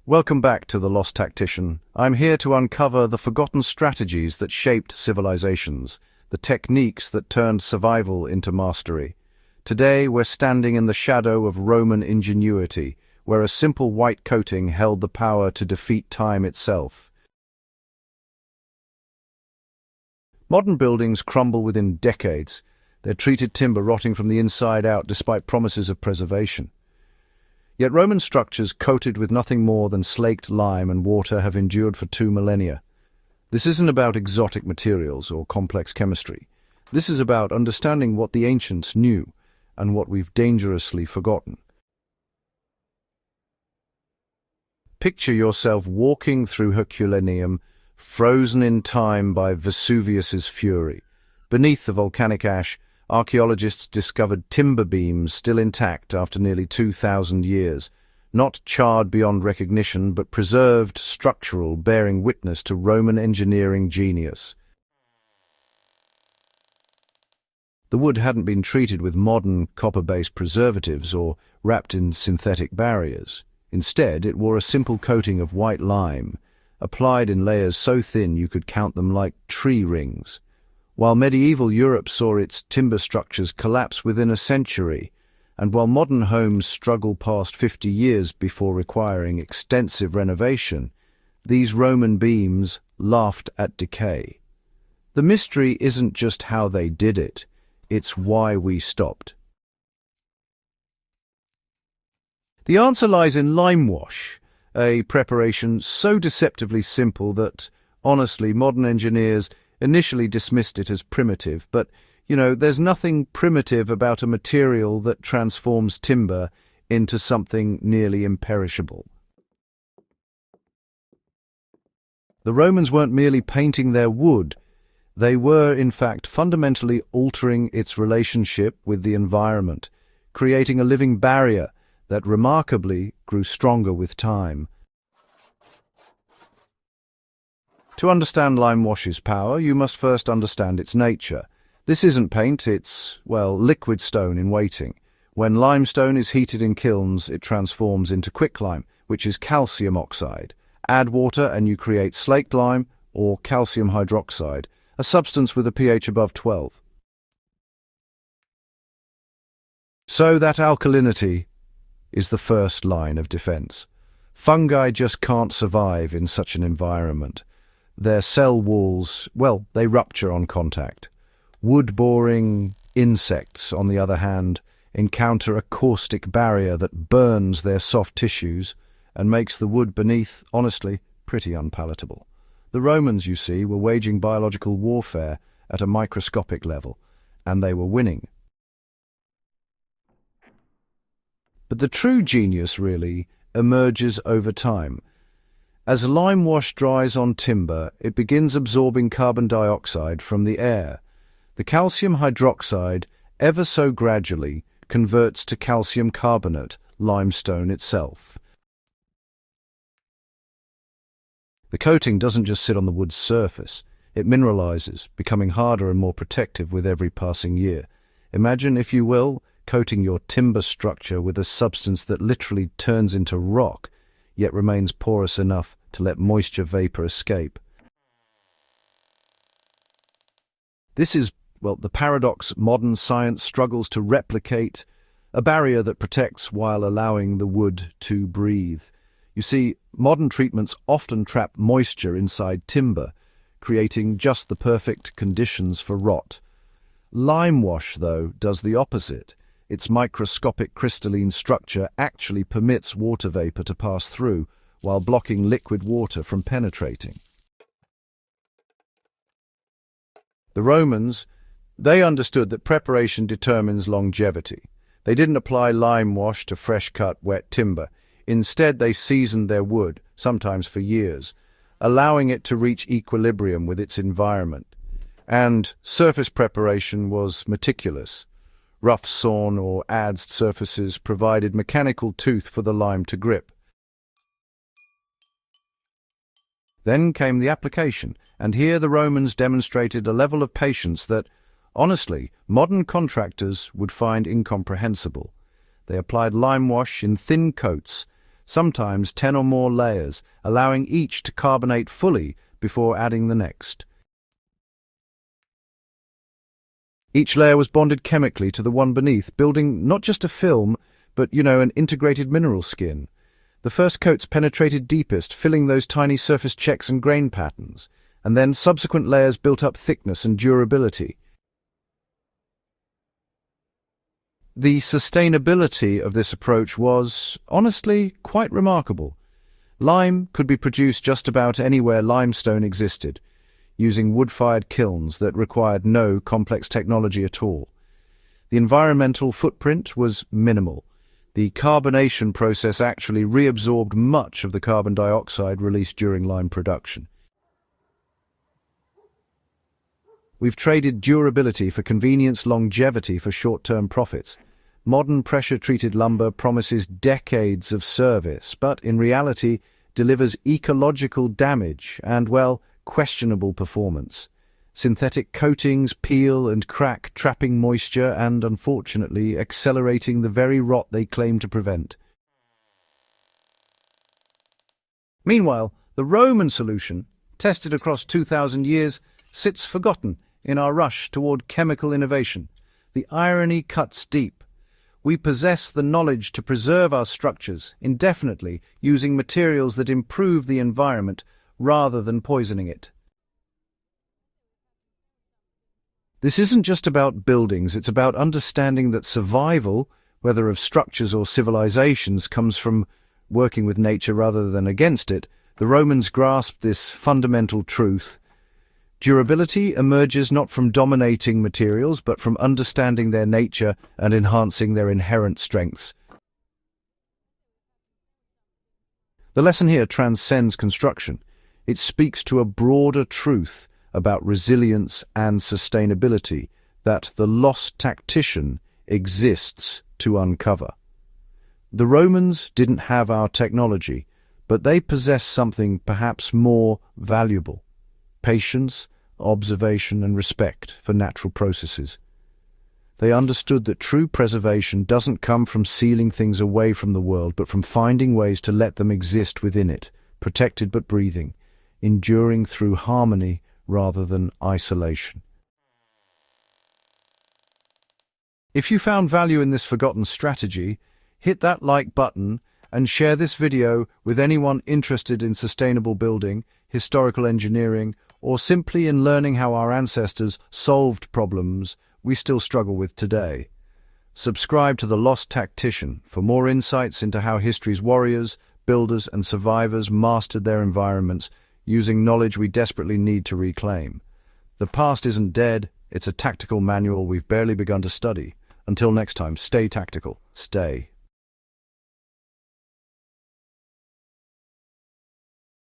Welcome back to The Lost Tactician. I'm here to uncover the forgotten strategies that shaped civilizations, the techniques that turned survival into mastery. Today, we're standing in the shadow of Roman ingenuity, where a simple white coating held the power to defeat time itself. Modern buildings crumble within decades, their treated timber rotting from the inside out despite promises of preservation. Yet Roman structures coated with nothing more than slaked lime and water have endured for 2 millennia. This isn't about exotic materials or complex chemistry. This is about understanding what the ancients knew and what we've dangerously forgotten. Picture yourself walking through Herculaneum, frozen in time by Vesuvius's fury. Beneath the volcanic ash, archaeologists discovered timber beams still intact after nearly 2,000 years, not charred beyond recognition but preserved structural, bearing witness to Roman engineering genius. The wood hadn't been treated with modern copper-based preservatives or wrapped in synthetic barriers. Instead, it wore a simple coating of white lime, applied in layers so thin you could count them like tree rings. While medieval Europe saw its timber structures collapse within a century, and while modern homes struggle past 50 years before requiring extensive renovation, these Roman beams laughed at decay. The mystery isn't just how they did it, it's why we stopped. The answer lies in Limewash, a preparation so deceptively simple that, honestly, modern engineers initially dismissed it as primitive, but, there's nothing primitive about a material that transforms timber into something nearly imperishable. The Romans weren't merely painting their wood, they were, in fact, fundamentally altering its relationship with the environment, creating a living barrier that remarkably grew stronger with time. To understand Limewash's power, you must first understand its nature. This isn't paint, it's, liquid stone in waiting. When limestone is heated in kilns, it transforms into quicklime, which is calcium oxide. Add water and you create slaked lime or calcium hydroxide, a substance with a pH above 12. So that alkalinity is the first line of defense. Fungi just can't survive in such an environment. Their cell walls, they rupture on contact. Wood-boring insects, on the other hand, encounter a caustic barrier that burns their soft tissues and makes the wood beneath, honestly, pretty unpalatable. The Romans, you see, were waging biological warfare at a microscopic level, and they were winning. But the true genius, really, emerges over time. As limewash dries on timber, it begins absorbing carbon dioxide from the air. The calcium hydroxide, ever so gradually, converts to calcium carbonate, limestone itself. The coating doesn't just sit on the wood's surface, it mineralizes, becoming harder and more protective with every passing year. Imagine, if you will, coating your timber structure with a substance that literally turns into rock, yet remains porous enough to let moisture vapor escape. This is, the paradox modern science struggles to replicate, a barrier that protects while allowing the wood to breathe. You see, modern treatments often trap moisture inside timber, creating just the perfect conditions for rot. Limewash, though, does the opposite. Its microscopic crystalline structure actually permits water vapor to pass through, while blocking liquid water from penetrating. The Romans, they understood that preparation determines longevity. They didn't apply limewash to fresh-cut, wet timber. Instead, they seasoned their wood, sometimes for years, allowing it to reach equilibrium with its environment. And surface preparation was meticulous. Rough sawn or adzed surfaces provided mechanical tooth for the lime to grip. Then came the application, and here the Romans demonstrated a level of patience that, honestly, modern contractors would find incomprehensible. They applied limewash in thin coats, sometimes 10 or more layers, allowing each to carbonate fully before adding the next. Each layer was bonded chemically to the one beneath, building not just a film, but, an integrated mineral skin. The first coats penetrated deepest, filling those tiny surface checks and grain patterns, and then subsequent layers built up thickness and durability. The sustainability of this approach was, honestly, quite remarkable. Lime could be produced just about anywhere limestone existed, using wood-fired kilns that required no complex technology at all. The environmental footprint was minimal. The carbonation process actually reabsorbed much of the carbon dioxide released during lime production. We've traded durability for convenience, longevity for short-term profits. Modern pressure-treated lumber promises decades of service, but in reality delivers ecological damage and, questionable performance. Synthetic coatings peel and crack, trapping moisture and, unfortunately, accelerating the very rot they claim to prevent. Meanwhile, the Roman solution, tested across 2,000 years, sits forgotten in our rush toward chemical innovation. The irony cuts deep. We possess the knowledge to preserve our structures indefinitely using materials that improve the environment rather than poisoning it. This isn't just about buildings, it's about understanding that survival, whether of structures or civilizations, comes from working with nature rather than against it. The Romans grasped this fundamental truth. Durability emerges not from dominating materials, but from understanding their nature and enhancing their inherent strengths. The lesson here transcends construction. It speaks to a broader truth about resilience and sustainability that the lost tactician exists to uncover. The Romans didn't have our technology, but they possessed something perhaps more valuable: patience, observation, and respect for natural processes. They understood that true preservation doesn't come from sealing things away from the world, but from finding ways to let them exist within it, protected but breathing, enduring through harmony rather than isolation. If you found value in this forgotten strategy, hit that like button and share this video with anyone interested in sustainable building, historical engineering, or simply in learning how our ancestors solved problems we still struggle with today. Subscribe to The Lost Tactician for more insights into how history's warriors, builders, and survivors mastered their environments using knowledge we desperately need to reclaim. The past isn't dead, it's a tactical manual we've barely begun to study. Until next time, stay tactical, stay